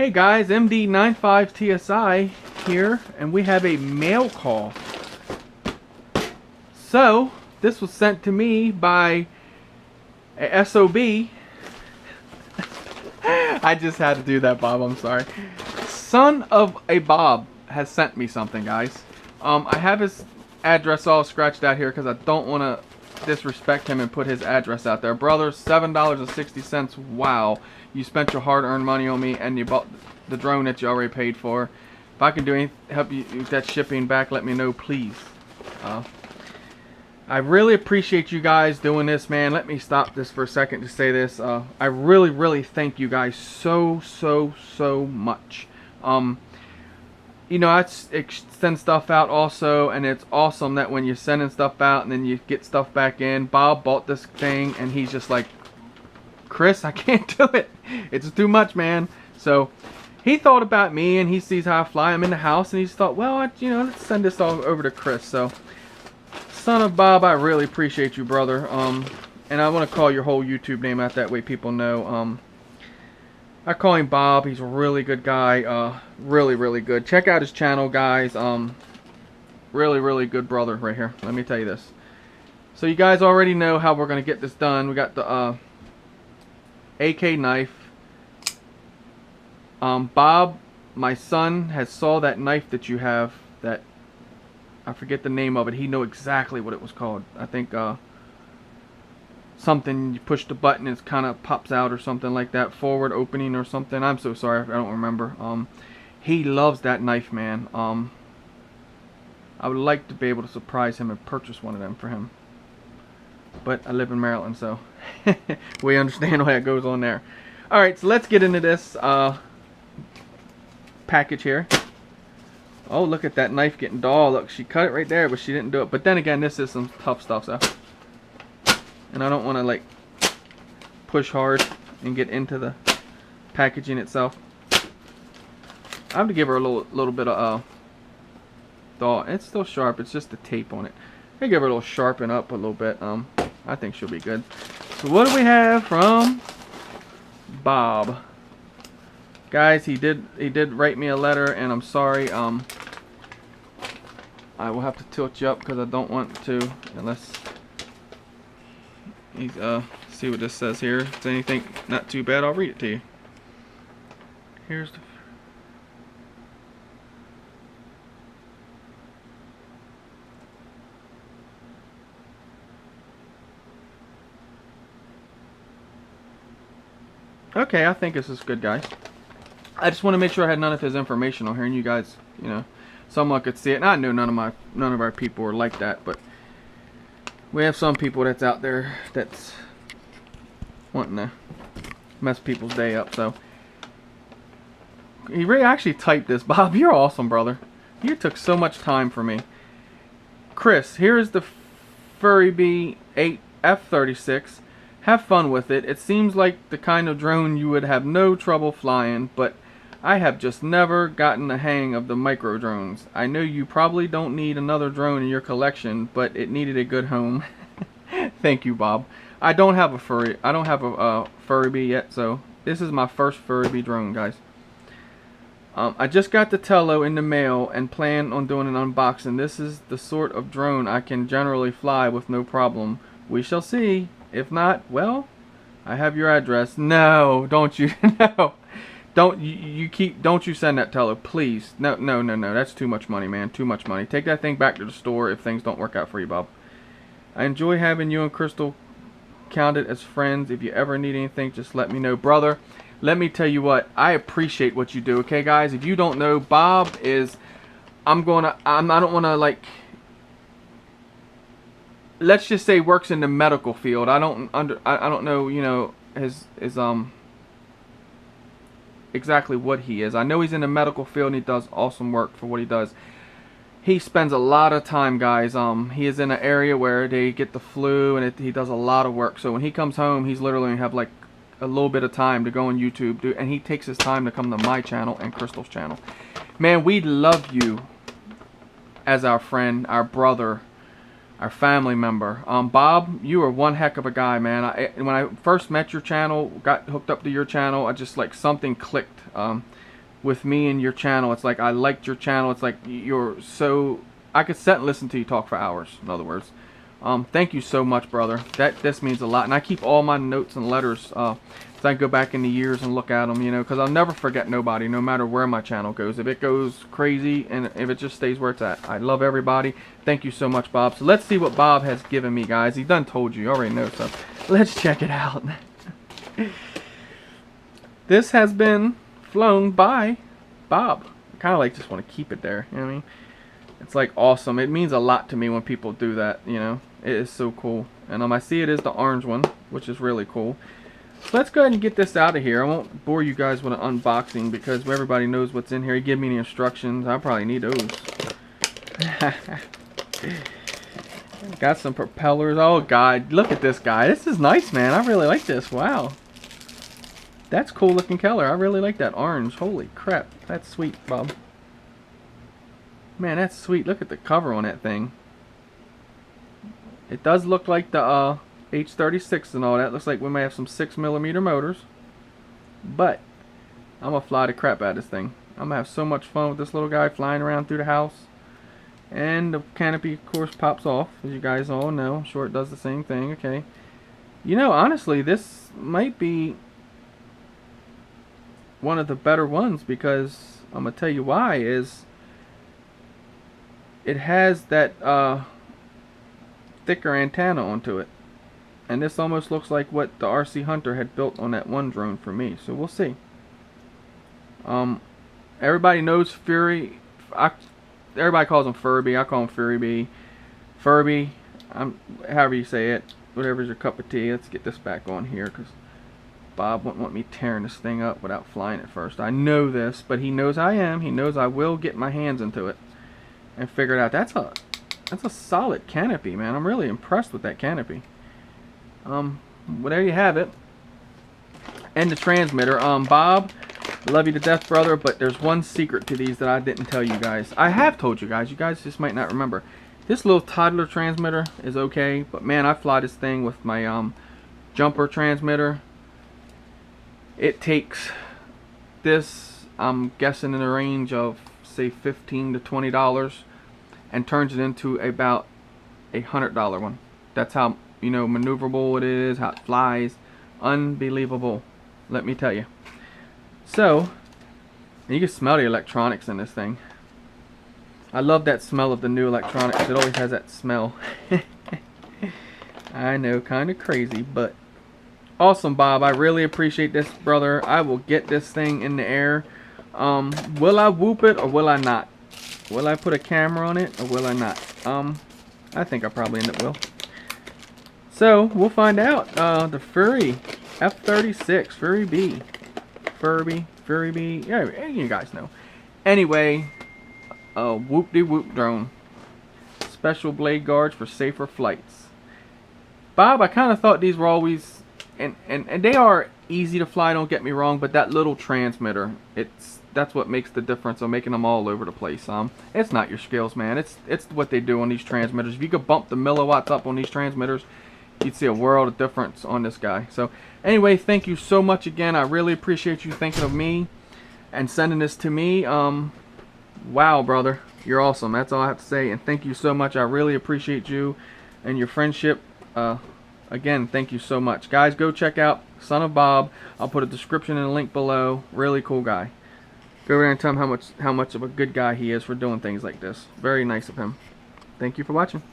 Hey guys, MD95TSI here, and we have a mail call. So, this was sent to me by a SOB. I just had to do that, Bob, I'm sorry. Son of a Bob has sent me something, guys. I have his address all scratched out here because I don't want to disrespect him and put his address out there. Brother, $7.60. Wow, you spent your hard-earned money on me, and you bought the drone that you already paid for. If I can do anything, help you with that shipping back, let me know, please. I really appreciate you guys doing this, man. Let me stop this for a second to say this. I really thank you guys so much. You know, I send stuff out also, and it's awesome that when you're sending stuff out and then you get stuff back in. Bob bought this thing, and he's just like, Chris, I can't do it. It's too much, man. So he thought about me, and he sees how I fly. I'm in the house, and he's thought, well, you know, let's send this all over to Chris. So, son of Bob, I really appreciate you, brother. And I want to call your whole YouTube name out, that way people know. I call him Bob. He's a really good guy. Really good. Check out his channel, guys. Really good brother right here. Let me tell you this. So you guys already know how we're going to get this done. We got the AK knife. Bob, my son, has saw that knife that you have. That, I forget the name of it. He know exactly what it was called. I think something, you push the button, it kind of pops out or something like that, forward opening or something. I'm so sorry, I don't remember. He loves that knife, man. I would like to be able to surprise him and purchase one of them for him, but I live in Maryland, so we understand why it goes on there. Alright, so let's get into this package here. Oh, look at that knife getting dull. Look, she cut it right there, but she didn't do it. But then again, this is some tough stuff, so, and I don't want to like push hard and get into the packaging itself. I have to give her a little bit of dull. It's still sharp. It's just the tape on it. I give her a little sharpen up a little bit. I think she'll be good. So what do we have from Bob? Guys, he did write me a letter, and I'm sorry. I will have to tilt you up because I don't want to, unless he's see what this says here. If it's anything not too bad, I'll read it to you. Here's the okay, I think this is good, guys. I just want to make sure I had none of his information on here, and you guys, you know, someone could see it. And I know none of our people are like that, but we have some people that's out there that's wanting to mess people's day up. So he really actually typed this. Bob, you're awesome, brother. You took so much time for me. Chris, here is the Furibee f36. Have fun with it. It seems like the kind of drone you would have no trouble flying, but I have just never gotten the hang of the micro drones. I know you probably don't need another drone in your collection, but it needed a good home. Thank you, Bob. I don't have a Furibee yet, so this is my first Furibee drone, guys. I just got the Tello in the mail and plan on doing an unboxing. This is the sort of drone I can generally fly with no problem. We shall see. If not, well, I have your address. No, don't you? No. Don't you send that Tello, please. No. That's too much money, man. Too much money. Take that thing back to the store if things don't work out for you, Bob. I enjoy having you and Crystal counted as friends. If you ever need anything, just let me know, brother. Let me tell you what, I appreciate what you do. Okay, guys, if you don't know, Bob is, I don't want to like, let's just say works in the medical field. I don't know, you know, his exactly what he is. I know he's in the medical field and he does awesome work for what he does. He spends a lot of time, guys. He is in an area where they get the flu, and he does a lot of work. So when he comes home, he's literally gonna have like a little bit of time to go on YouTube, and he takes his time to come to my channel and Crystal's channel. Man, we love you as our friend, our brother, our family member. Bob, you are one heck of a guy, man. When I first met your channel, got hooked up to your channel, I just like something clicked. with me and your channel. It's like I liked your channel. It's like you're so, I could sit and listen to you talk for hours, in other words. Thank you so much, brother. This means a lot. And I keep all my notes and letters so I can go back in the years and look at them, you know, because I'll never forget nobody, no matter where my channel goes. If it goes crazy and if it just stays where it's at. I love everybody. Thank you so much, Bob. So let's see what Bob has given me, guys. He done told you. You already know, so let's check it out. This has been flown by Bob. I kind of like just want to keep it there, you know what I mean? It's like awesome. It means a lot to me when people do that, you know. It is so cool. And I see it is the orange one, which is really cool. So let's go ahead and get this out of here. I won't bore you guys with an unboxing because everybody knows what's in here. He gave me the instructions. I probably need those. Got some propellers. Oh God, look at this guy. This is nice, man. I really like this. Wow. That's cool looking color. I really like that orange. Holy crap. That's sweet, Bob. Man, that's sweet. Look at the cover on that thing. It does look like the H36 and all that. Looks like we may have some 6mm motors. But I'm going to fly the crap out of this thing. I'm going to have so much fun with this little guy flying around through the house. And the canopy, of course, pops off, as you guys all know. I'm sure it does the same thing. Okay. You know, honestly, this might be one of the better ones because I'm going to tell you why is it has that thicker antenna onto it. And this almost looks like what the RC Hunter had built on that one drone for me. So we'll see. Everybody knows Fury. Everybody calls him Furibee. I call him Furibee. Furibee. However you say it. Whatever's your cup of tea. Let's get this back on here because Bob wouldn't want me tearing this thing up without flying it first. I know this, but he knows I am. He knows I will get my hands into it and figure it out. That's a solid canopy, man. I'm really impressed with that canopy. Well, there you have it. And the transmitter. Bob, love you to death, brother, but there's one secret to these that I didn't tell you guys. I have told you guys. You guys just might not remember. This little toddler transmitter is okay, but man, I fly this thing with my jumper transmitter. It takes this, I'm guessing in the range of say $15 to $20 and turns it into about $100 one. That's how, you know, maneuverable it is, how it flies. Unbelievable, let me tell you. So you can smell the electronics in this thing. I love that smell of the new electronics. It always has that smell. I know, kind of crazy, but awesome, Bob. I really appreciate this, brother. I will get this thing in the air. Will I whoop it or will I not? Will I put a camera on it or will I not? I think I probably end up will. So we'll find out. The Furry f36 Furibee, Furibee. Yeah, you guys know. Anyway, whoop-de-whoop drone. Special blade guards for safer flights. Bob, I kind of thought these were always, and they are easy to fly. Don't get me wrong, but that little transmitter, that's what makes the difference of making them all over the place. It's not your skills, man. It's what they do on these transmitters. If you could bump the milliwatts up on these transmitters, you'd see a world of difference on this guy. So anyway, thank you so much again. I really appreciate you thinking of me and sending this to me. Wow, brother, you're awesome. That's all I have to say. And thank you so much. I really appreciate you and your friendship. Again, thank you so much, guys. Go check out Son of Bob. I'll put a description and a link below. Really cool guy. Go over there and tell him how much of a good guy he is for doing things like this. Very nice of him. Thank you for watching.